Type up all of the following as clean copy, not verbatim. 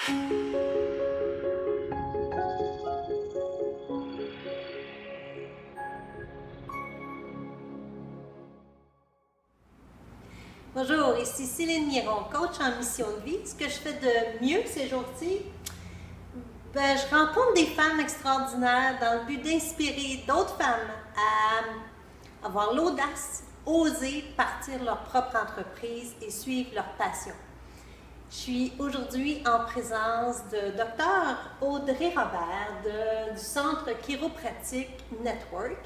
Bonjour, ici Céline Miron, coach en mission de vie. Ce que je fais de mieux ces jours-ci, je rencontre des femmes extraordinaires dans le but d'inspirer d'autres femmes à avoir l'audace, oser partir leur propre entreprise et suivre leur passion. Je suis aujourd'hui en présence de Dr. Audrey Robert du Centre Chiropratique Network.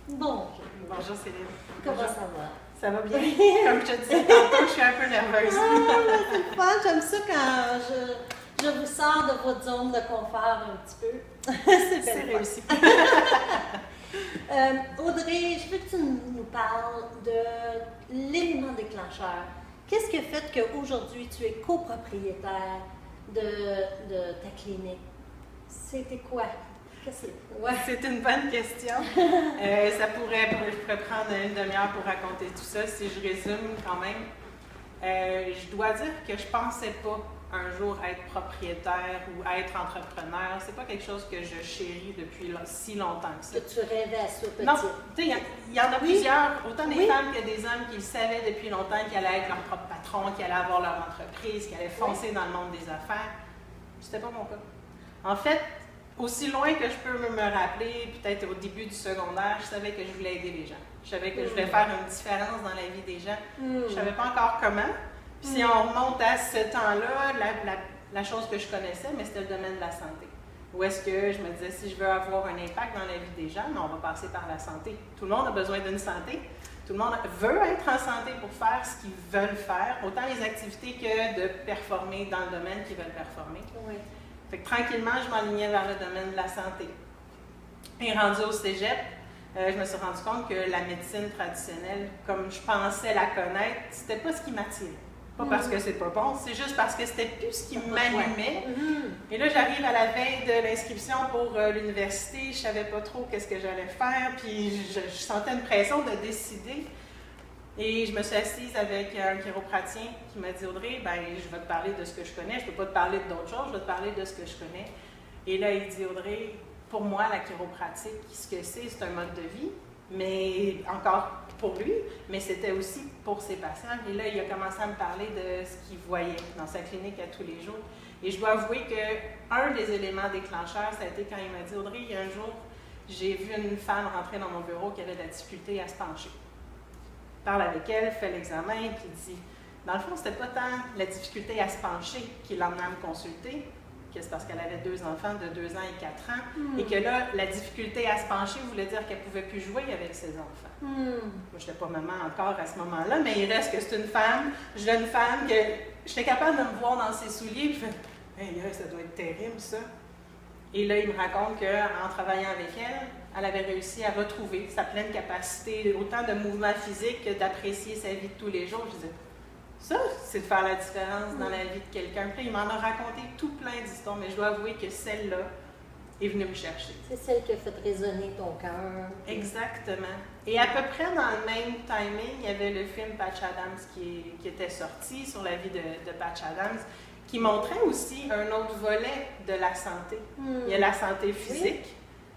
Bonjour. Bonjour Céline. Comment ça va? Ça va bien? Comme je te disais tantôt, je suis un peu nerveuse. C'est le fun, j'aime ça quand je vous sors de votre zone de confort un petit peu. C'est réussi. Audrey, je veux que tu nous parles de l'élément déclencheur. Qu'est-ce qui a fait qu'aujourd'hui tu es copropriétaire de ta clinique? C'était quoi? C'est une bonne question. Je pourrais prendre une demi-heure pour raconter tout ça. Si je résume quand même, je dois dire que je ne pensais pas un jour être propriétaire ou être entrepreneur. C'est pas quelque chose que je chéris depuis si longtemps que ça. Que tu rêvais à ça petit? Non, tu sais, il y en a plusieurs, autant des femmes que des hommes qui le savaient depuis longtemps qu'ils allaient être leur propre patron, qu'ils allaient avoir leur entreprise, qu'ils allaient foncer dans le monde des affaires. C'était pas mon cas. En fait, aussi loin que je peux me rappeler, peut-être au début du secondaire, je savais que je voulais aider les gens. Je savais que je voulais faire une différence dans la vie des gens. Je ne savais pas encore comment. Puis si on remonte à ce temps-là, la chose que je connaissais, mais c'était le domaine de la santé. Où est-ce que je me disais, si je veux avoir un impact dans la vie des gens, on va passer par la santé. Tout le monde a besoin d'une santé. Tout le monde veut être en santé pour faire ce qu'ils veulent faire, autant les activités que de performer dans le domaine qu'ils veulent performer. Oui. Fait que tranquillement, je m'alignais vers le domaine de la santé. Et rendu au cégep, je me suis rendu compte que la médecine traditionnelle, comme je pensais la connaître, c'était pas ce qui m'attirait. Pas parce que c'est pas bon, c'est juste parce que c'était plus ce qui m'allumait. Et là, j'arrive à la veille de l'inscription pour l'université, je savais pas trop qu'est-ce que j'allais faire, puis je sentais une pression de décider. Et je me suis assise avec un chiropratien qui m'a dit « Audrey, je vais te parler de ce que je connais, je ne peux pas te parler d'autres choses, je vais te parler de ce que je connais. » Et là, il dit « Audrey, pour moi, la chiropratique, ce que c'est un mode de vie, mais encore pour lui, mais c'était aussi pour ses patients. » Et là, il a commencé à me parler de ce qu'il voyait dans sa clinique à tous les jours. Et je dois avouer qu'un des éléments déclencheurs, ça a été quand il m'a dit « Audrey, il y a un jour, j'ai vu une femme rentrer dans mon bureau qui avait de la difficulté à se pencher. » Parle avec elle, fait l'examen, puis dit, dans le fond, c'était pas tant la difficulté à se pencher qui l'emmenait à me consulter, que c'est parce qu'elle avait 2 enfants de 2 ans et 4 ans, et que là, la difficulté à se pencher voulait dire qu'elle ne pouvait plus jouer avec ses enfants. Moi, je n'étais pas maman encore à ce moment-là, mais il reste que c'est une femme, jeune femme, que j'étais capable de me voir dans ses souliers, puis je fais, hey, ça doit être terrible, ça. Et là, il me raconte qu'en travaillant avec elle, elle avait réussi à retrouver sa pleine capacité, autant de mouvement physique que d'apprécier sa vie de tous les jours. Je disais, ça, c'est de faire la différence dans la vie de quelqu'un. Puis il m'en a raconté tout plein d'histoires, mais je dois avouer que celle-là est venue me chercher. C'est celle qui a fait résonner ton cœur. Exactement. Et à peu près dans le même timing, il y avait le film Patch Adams qui était sorti sur la vie de Patch Adams, qui montrait aussi un autre volet de la santé. Il y a la santé physique,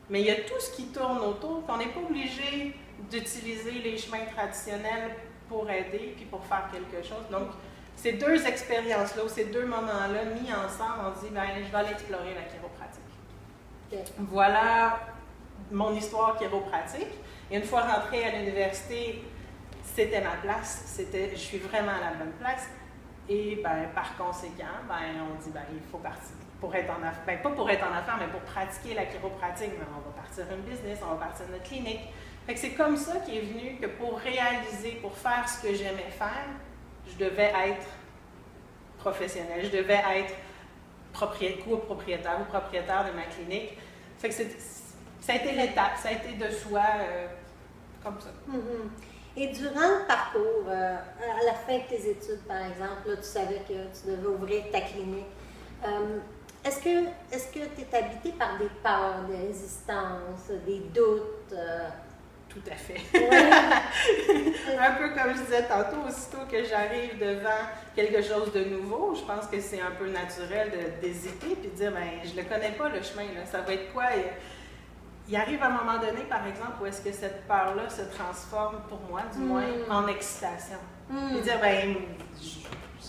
mais il y a tout ce qui tourne autour, qu'on n'est pas obligé d'utiliser les chemins traditionnels pour aider puis pour faire quelque chose. Donc, ces 2 expériences-là, ou ces 2 moments-là mis ensemble, on dit, je vais aller explorer la chiropratique. Okay. Voilà mon histoire chiropratique. Et une fois rentrée à l'université, c'était ma place. Je suis vraiment à la bonne place. Et par conséquent, on dit, il faut partir. Pour être en affaires, pas pour être en affaires, mais pour pratiquer la chiropratique, on va partir un business, on va partir notre clinique. Fait que c'est comme ça qu'est venu que pour réaliser, pour faire ce que j'aimais faire, je devais être professionnelle, je devais être copropriétaire ou propriétaire de ma clinique. Fait que ça a été l'étape, ça a été de soi comme ça. Et durant le parcours, à la fin de tes études, par exemple, là, tu savais que tu devais ouvrir ta clinique. Est-ce que tu es habité par des peurs, des résistances, des doutes? Tout à fait. Ouais. Un peu comme je disais tantôt, aussitôt que j'arrive devant quelque chose de nouveau, je pense que c'est un peu naturel d'hésiter puis de dire, ben, je le connais pas le chemin, là, ça va être quoi? Il arrive à un moment donné, par exemple, où est-ce que cette peur-là se transforme, pour moi du moins, en excitation. Et dire, ben,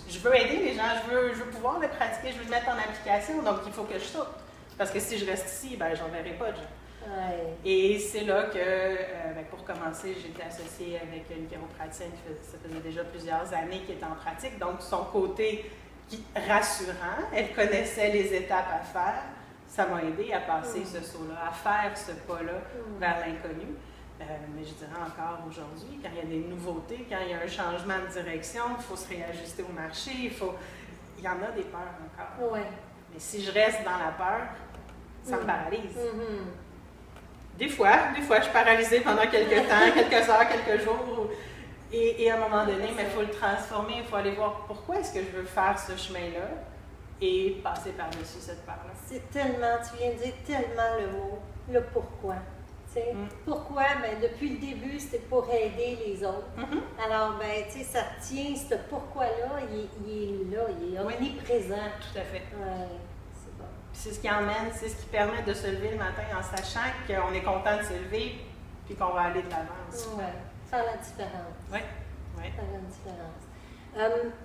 je veux aider les gens, je veux pouvoir le pratiquer, je veux le mettre en application, donc il faut que je saute. Parce que si je reste ici, ben, j'en verrai pas de gens. Ouais. Et c'est là que, ben, pour commencer, j'étais associée avec une chiropraticienne ça faisait déjà plusieurs années qui était en pratique. Donc, son côté rassurant, elle connaissait les étapes à faire. Ça m'a aidé à passer ce saut-là, à faire ce pas-là vers l'inconnu. Mais je dirais encore aujourd'hui, quand il y a des nouveautés, quand il y a un changement de direction, il faut se réajuster au marché, il y en a des peurs encore. Ouais. Mais si je reste dans la peur, ça me paralyse. Des fois, je suis paralysée pendant quelques temps, quelques heures, quelques jours. Et à un moment donné, il faut le transformer, il faut aller voir pourquoi est-ce que je veux faire ce chemin-là et passer par-dessus cette peur-là. C'est tellement, tu viens de dire tellement le mot, le pourquoi. Pourquoi? Ben, depuis le début, c'était pour aider les autres. Alors, ben, ça tient, ce pourquoi-là, il est là, il est omniprésent. Tout à fait. Ouais. C'est ce qui emmène, c'est ce qui permet de se lever le matin en sachant qu'on est content de se lever puis qu'on va aller de l'avant aussi. Oui, faire la différence. Oui. Faire la différence.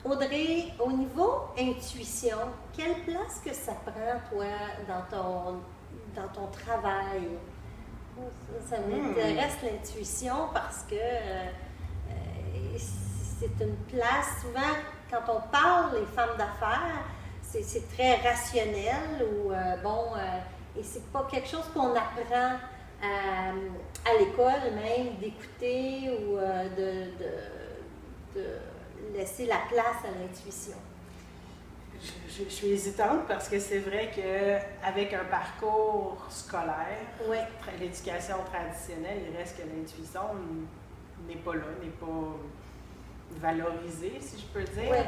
Audrey, au niveau intuition, quelle place que ça prend, toi, dans ton travail? Ça m'intéresse l'intuition parce que c'est une place, souvent, quand on parle, les femmes d'affaires, c'est très rationnel ou et c'est pas quelque chose qu'on apprend à l'école même d'écouter ou de laisser la place à l'intuition. Je suis hésitante parce que c'est vrai qu'avec un parcours scolaire, l'éducation traditionnelle, il reste que l'intuition n'est pas là, n'est pas valorisée, si je peux dire. Ouais.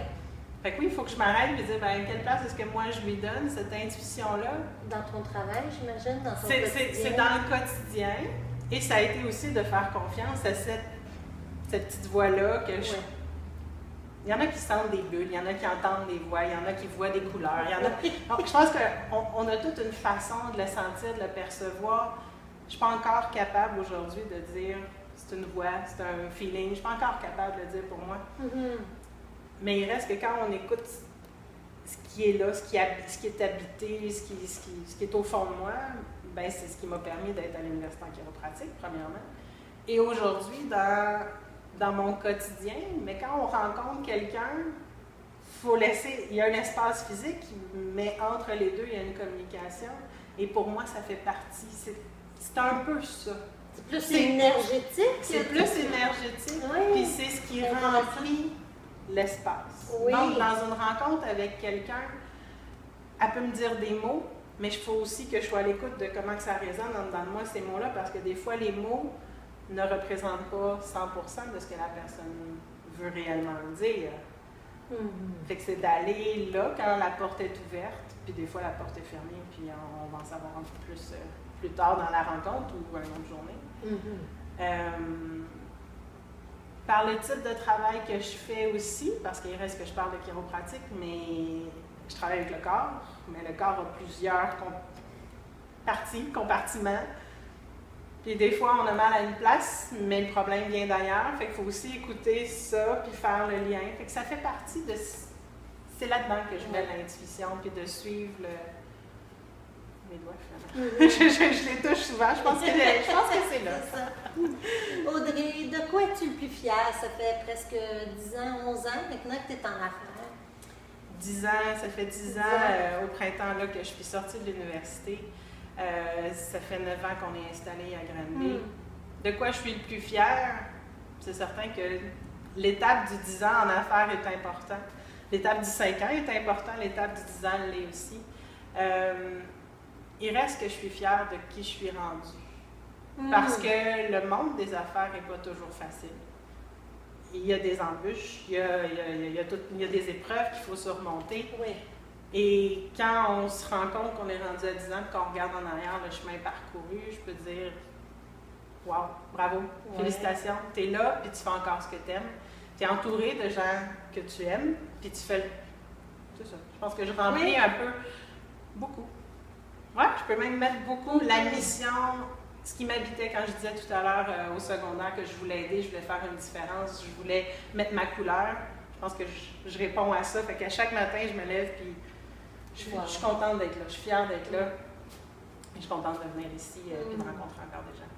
Fait que oui, il faut que je m'arrête et dire, ben, quelle place est-ce que moi je lui donne, cette intuition-là? Dans ton travail, j'imagine, dans ton quotidien. C'est dans le quotidien. Et ça a été aussi de faire confiance à cette petite voix-là que je... Il y en a qui sentent des bulles, il y en a qui entendent des voix, il y en a qui voient des couleurs, il y en a... Donc, je pense qu'on a toute une façon de le sentir, de le percevoir. Je ne suis pas encore capable aujourd'hui de dire c'est une voix, c'est un feeling. Je ne suis pas encore capable de le dire pour moi. Mais il reste que quand on écoute ce qui est là, ce qui est habité, ce qui est au fond de moi, ben c'est ce qui m'a permis d'être à l'université en chiropratique, premièrement. Et aujourd'hui, dans mon quotidien, mais quand on rencontre quelqu'un, faut laisser, il y a un espace physique, mais entre les deux, il y a une communication. Et pour moi, ça fait partie, c'est un peu ça. C'est plus énergétique. C'est plus énergétique, puis c'est ce qui remplit l'espace. Donc, dans une rencontre avec quelqu'un, elle peut me dire des mots, mais il faut aussi que je sois à l'écoute de comment que ça résonne en dedans de moi, ces mots-là, parce que des fois, les mots ne représentent pas 100% de ce que la personne veut réellement dire. Fait que c'est d'aller là quand la porte est ouverte, puis des fois la porte est fermée, puis on va en savoir un peu plus tard dans la rencontre ou une autre journée. Par le type de travail que je fais aussi, parce qu'il reste que je parle de chiropratique, mais je travaille avec le corps, mais le corps a plusieurs compartiments. Puis des fois, on a mal à une place, mais le problème vient d'ailleurs. Fait qu'il faut aussi écouter ça, puis faire le lien. Fait que ça fait partie de... C'est là-dedans que je mets l'intuition, puis de suivre mes doigts, finalement. Je les touche souvent. Je pense que c'est là. C'est ça. Audrey, de quoi es-tu le plus fière? Ça fait presque 10 ans, 11 ans maintenant que tu es en affaires. 10 ans, ça fait 10 ans au printemps là, que je suis sortie de l'université. Ça fait 9 ans qu'on est installé à Granby. De quoi je suis le plus fière? C'est certain que l'étape du 10 ans en affaires est importante. L'étape du 5 ans est importante, l'étape du 10 ans l'est aussi. Il reste que je suis fière de qui je suis rendue. Parce que le monde des affaires n'est pas toujours facile. Il y a des embûches, il y a des épreuves qu'il faut surmonter. Et quand on se rend compte qu'on est rendu à 10 ans, qu'on regarde en arrière le chemin parcouru, je peux dire, wow, bravo, félicitations. Tu es là, puis tu fais encore ce que tu aimes. Tu es entouré de gens que tu aimes, puis tu fais. C'est ça. Je pense que je remplis un peu, beaucoup. Ouais, je peux même mettre beaucoup la mission, ce qui m'habitait quand je disais tout à l'heure au secondaire que je voulais aider, je voulais faire une différence, je voulais mettre ma couleur. Je pense que je réponds à ça. Fait qu'à chaque matin, je me lève, puis je suis contente d'être là, je suis fière d'être là. Et je suis contente de venir ici et de rencontrer encore des gens.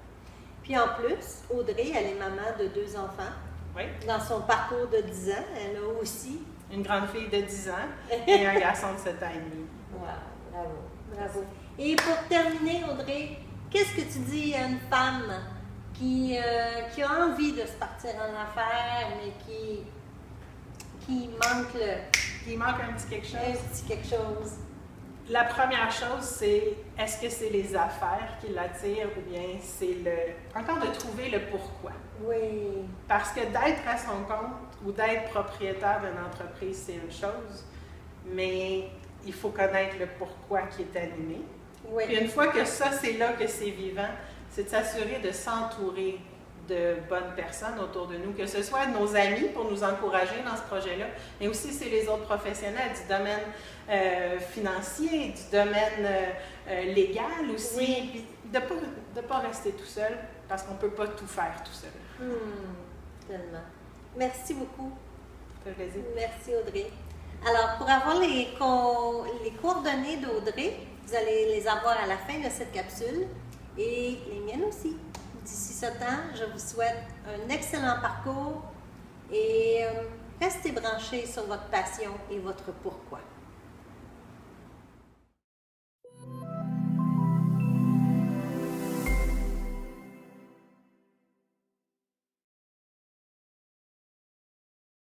Puis en plus, Audrey, elle est maman de 2 enfants. Oui. Dans son parcours de 10 ans, elle a aussi une grande fille de 10 ans et un garçon de 7 ans et demi. Wow, bravo, bravo. Et pour terminer, Audrey, qu'est-ce que tu dis à une femme qui a envie de se partir en affaires, mais qui manque Qui manque un petit quelque chose? Un petit quelque chose. La première chose, c'est est-ce que c'est les affaires qui l'attirent ou bien c'est encore de trouver le pourquoi. Oui. Parce que d'être à son compte ou d'être propriétaire d'une entreprise, c'est une chose, mais il faut connaître le pourquoi qui est animé. Oui. Puis une fois que ça, c'est là que c'est vivant, c'est de s'assurer de s'entourer de bonnes personnes autour de nous, que ce soit nos amis pour nous encourager dans ce projet-là, mais aussi c'est les autres professionnels du domaine financier, du domaine légal aussi, puis de pas rester tout seul, parce qu'on ne peut pas tout faire tout seul. Tellement. Merci beaucoup. Ça fait plaisir. Merci Audrey. Alors, pour avoir les coordonnées d'Audrey, vous allez les avoir à la fin de cette capsule, et les miennes aussi. D'ici ce temps, je vous souhaite un excellent parcours et restez branchés sur votre passion et votre pourquoi.